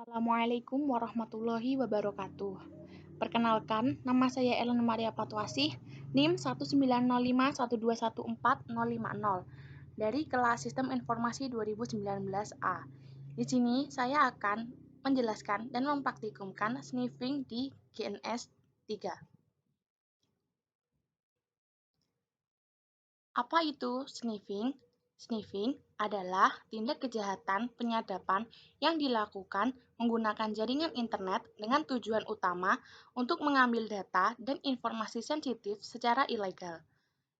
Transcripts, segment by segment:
Assalamualaikum warahmatullahi wabarakatuh. Perkenalkan, nama saya Ellen Maria Patwasih, NIM 19051214050 dari kelas Sistem Informasi 2019A. Di sini saya akan menjelaskan dan mempraktikumkan sniffing di GNS 3. Apa itu sniffing? Sniffing adalah tindak kejahatan penyadapan yang dilakukan menggunakan jaringan internet dengan tujuan utama untuk mengambil data dan informasi sensitif secara ilegal.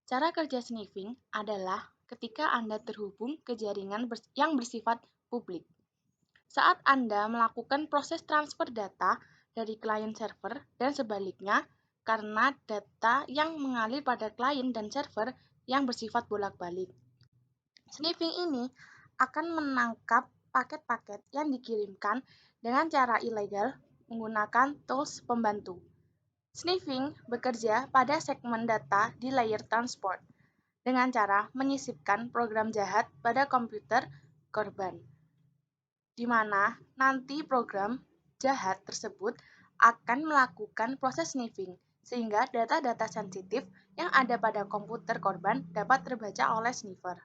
Cara kerja sniffing adalah ketika Anda terhubung ke jaringan yang bersifat publik. Saat Anda melakukan proses transfer data dari klien server dan sebaliknya, karena data yang mengalir pada klien dan server yang bersifat bolak-balik. Sniffing ini akan menangkap paket-paket yang dikirimkan dengan cara ilegal menggunakan tools pembantu. Sniffing bekerja pada segmen data di layer transport dengan cara menyisipkan program jahat pada komputer korban, di mana nanti program jahat tersebut akan melakukan proses sniffing, sehingga data-data sensitif yang ada pada komputer korban dapat terbaca oleh sniffer.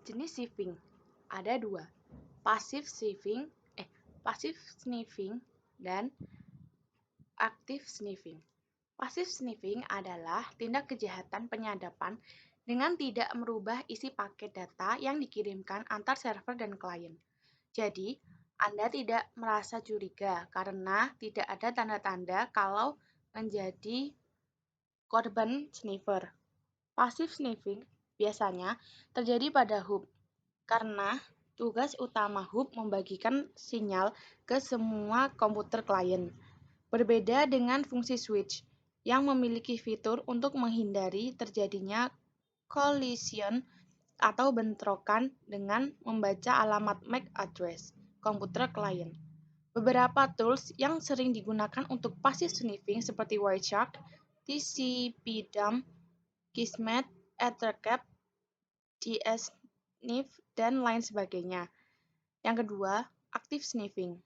Jenis sniffing ada dua, passive sniffing dan active sniffing. Passive sniffing adalah tindak kejahatan penyadapan dengan tidak merubah isi paket data yang dikirimkan antar server dan klien. Jadi, Anda tidak merasa curiga karena tidak ada tanda-tanda kalau menjadi korban sniffer. Passive sniffing biasanya terjadi pada hub, karena tugas utama hub membagikan sinyal ke semua komputer klien. Berbeda dengan fungsi switch, yang memiliki fitur untuk menghindari terjadinya collision atau bentrokan dengan membaca alamat MAC address komputer klien. Beberapa tools yang sering digunakan untuk passive sniffing seperti Wireshark, TCPDump, Kismet, Ethercap, DSNIF, dan lain sebagainya. Yang kedua, active sniffing.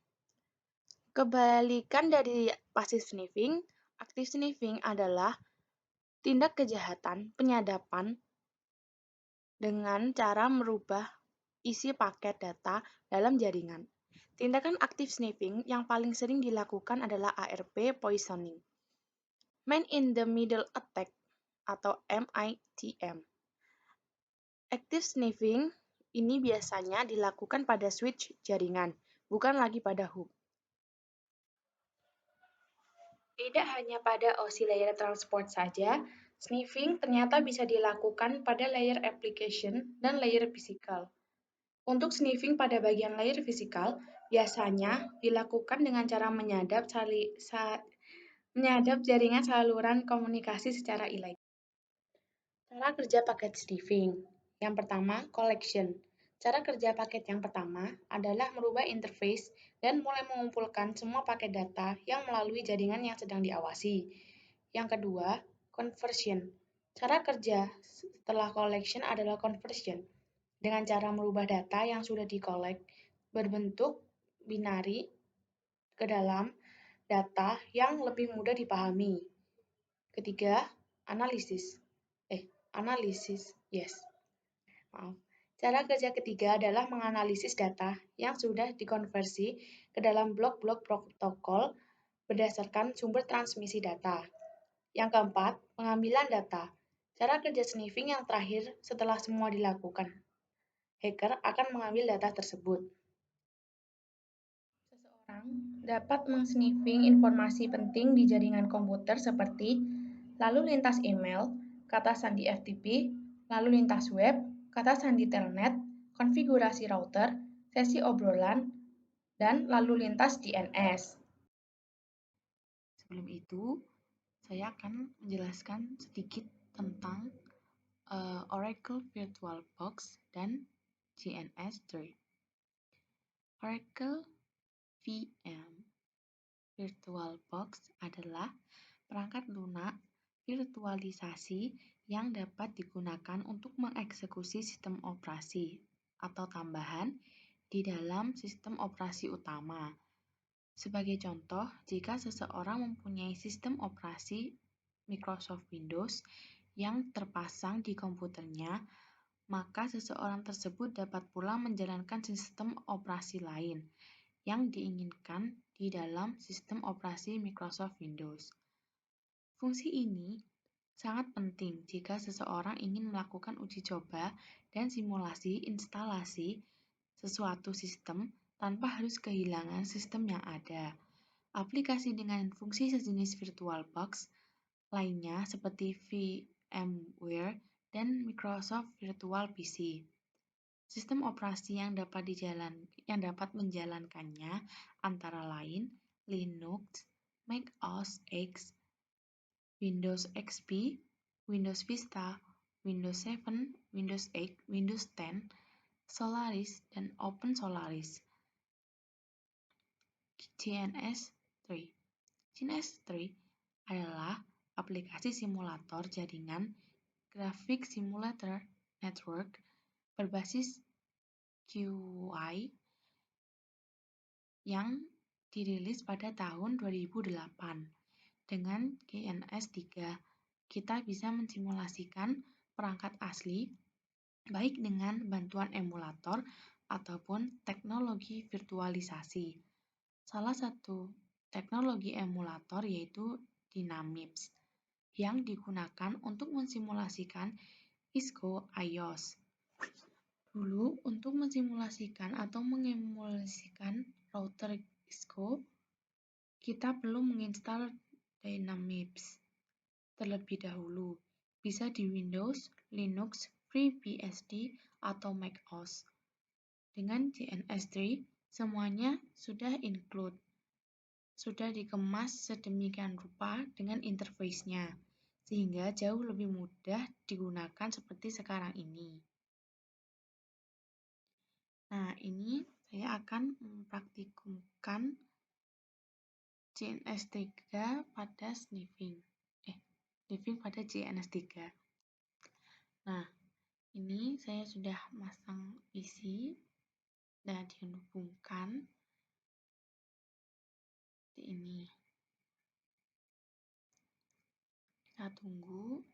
Kebalikan dari passive sniffing, active sniffing adalah tindak kejahatan penyadapan dengan cara merubah isi paket data dalam jaringan. Tindakan active sniffing yang paling sering dilakukan adalah ARP poisoning, man in the middle attack atau MITM. Active sniffing ini biasanya dilakukan pada switch jaringan, bukan lagi pada hub. Tidak hanya pada OSI layer transport saja, sniffing ternyata bisa dilakukan pada layer application dan layer physical. Untuk sniffing pada bagian layer physical, biasanya dilakukan dengan cara menyadap jaringan saluran komunikasi secara ilegal. Cara kerja paket sniffing. Yang pertama, collection. Cara kerja paket yang pertama adalah merubah interface dan mulai mengumpulkan semua paket data yang melalui jaringan yang sedang diawasi. Yang kedua, conversion. Cara kerja setelah collection adalah conversion, dengan cara merubah data yang sudah di-collect berbentuk binari ke dalam data yang lebih mudah dipahami. Ketiga, analisis. Cara kerja ketiga adalah menganalisis data yang sudah dikonversi ke dalam blok-blok protokol berdasarkan sumber transmisi data. Yang keempat, pengambilan data. Cara kerja sniffing yang terakhir setelah semua dilakukan. Hacker akan mengambil data tersebut. Seseorang dapat meng-sniffing informasi penting di jaringan komputer seperti lalu lintas email, kata sandi FTP, lalu lintas web, kata sandi telnet, konfigurasi router, sesi obrolan, dan lalu lintas DNS. Sebelum itu, saya akan menjelaskan sedikit tentang Oracle VirtualBox dan GNS3. Oracle VM VirtualBox adalah perangkat lunak virtualisasi yang dapat digunakan untuk mengeksekusi sistem operasi atau tambahan di dalam sistem operasi utama. Sebagai contoh, jika seseorang mempunyai sistem operasi Microsoft Windows yang terpasang di komputernya, maka seseorang tersebut dapat pula menjalankan sistem operasi lain yang diinginkan di dalam sistem operasi Microsoft Windows. Fungsi ini sangat penting jika seseorang ingin melakukan uji coba dan simulasi instalasi sesuatu sistem tanpa harus kehilangan sistem yang ada. Aplikasi dengan fungsi sejenis VirtualBox lainnya seperti VMware dan Microsoft Virtual PC. Sistem operasi yang dapat menjalankannya antara lain Linux, Mac OS X, Windows XP, Windows Vista, Windows 7, Windows 8, Windows 10, Solaris, dan Open Solaris. GNS3 GNS3 adalah aplikasi simulator jaringan Graphic Simulator Network berbasis GUI yang dirilis pada tahun 2008. Dengan GNS3, kita bisa mensimulasikan perangkat asli baik dengan bantuan emulator ataupun teknologi virtualisasi. Salah satu teknologi emulator yaitu Dynamics yang digunakan untuk mensimulasikan ISCO iOS. Dulu, untuk mensimulasikan atau mengemulasikan router ISCO, kita perlu menginstal Dynamics terlebih dahulu, bisa di Windows, Linux, FreeBSD, atau Mac OS. Dengan GNS3, semuanya sudah include, sudah dikemas sedemikian rupa dengan interface-nya, sehingga jauh lebih mudah digunakan seperti sekarang ini. Nah, ini saya akan mempraktikumkan GNS3 pada sniffing. Sniffing pada GNS3. Nah, ini saya sudah masang PC dan dihubungkan seperti ini. Kita tunggu.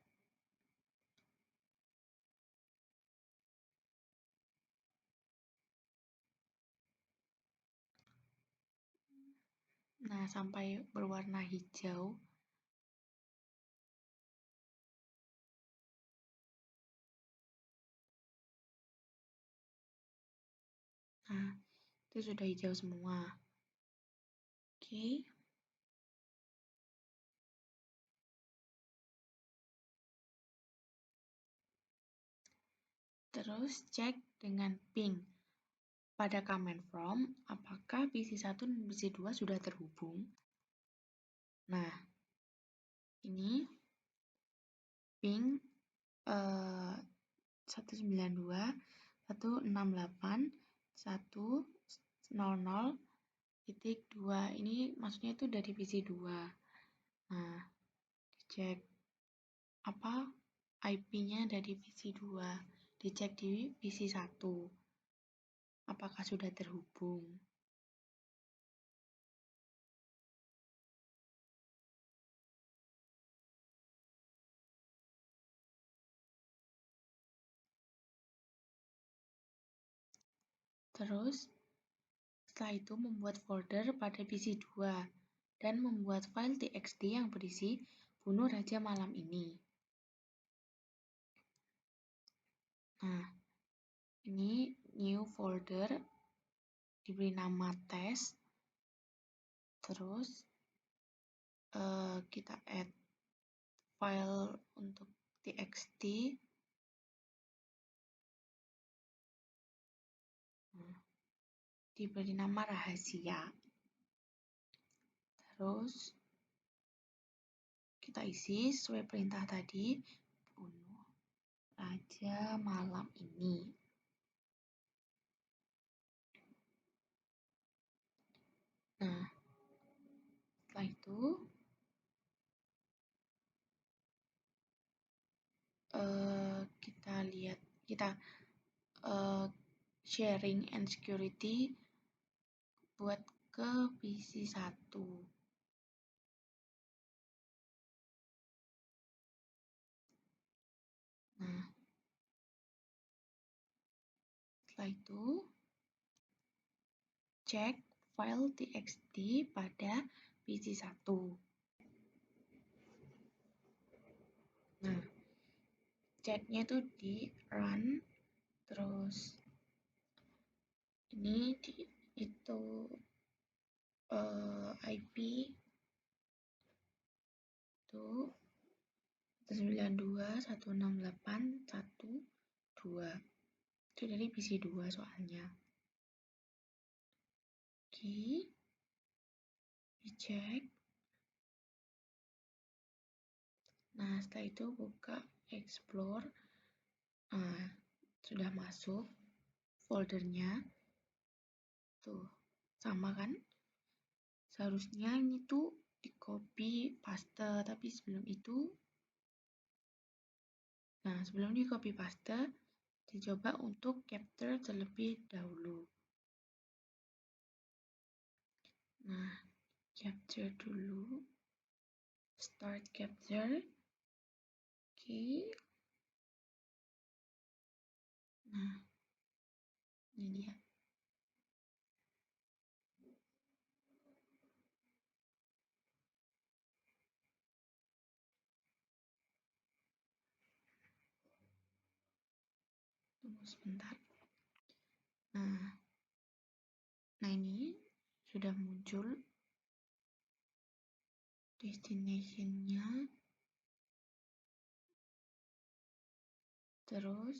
Nah, sampai berwarna hijau. Nah, itu sudah hijau semua. Oke. Terus cek dengan ping pada command prompt apakah PC1 dan PC2 sudah terhubung. Nah, ini ping 192.168.100.2 ini maksudnya itu dari PC2. Nah, dicek apa IP-nya dari PC2, dicek di PC1 apakah sudah terhubung. Terus setelah itu membuat folder pada PC2 dan membuat file txt yang berisi bunuh raja malam ini. Nah, ini new folder, diberi nama test, terus kita add file untuk txt, diberi nama rahasia, terus kita isi sesuai perintah tadi, bunuh raja malam ini. Nah, setelah itu kita sharing and security buat ke PC 1. Nah, setelah itu cek file txt pada PC 1. Nah, ceknya itu di run, terus ini itu IP itu 192.168.1.2. Itu dari PC 2 soalnya. Oke, dicek. Nah, setelah itu buka explore. Nah, sudah masuk foldernya. Tuh, sama kan? Seharusnya ini tuh di copy paste, tapi sebelum itu di copy paste dicoba untuk capture terlebih dahulu. Nah, capture dulu. Start capture. Oke. Nah, ini dia. Tunggu sebentar. Nah ini sudah muncul destination-nya. Terus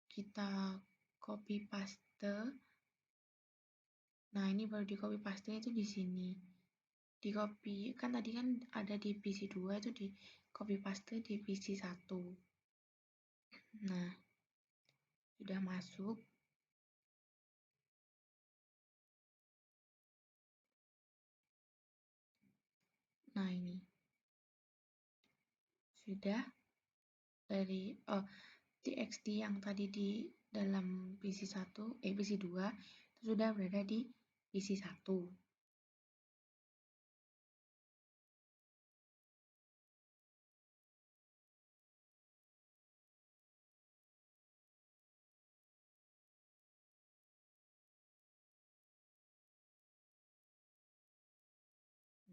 kita copy paste. Nah, ini baru di copy paste itu di sini. Di copy kan tadi kan ada di PC 2 itu di copy paste di PC 1. Nah, sudah masuk. Nah, ini sudah dari txt yang tadi di dalam PC 1 PC 2 itu sudah berada di PC 1.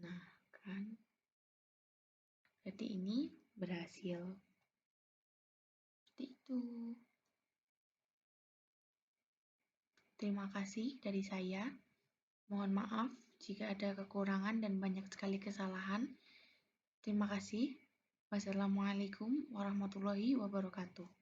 Nah, kan berarti ini berhasil. Seperti itu. Terima kasih dari saya. Mohon maaf jika ada kekurangan dan banyak sekali kesalahan. Terima kasih. Wassalamualaikum warahmatullahi wabarakatuh.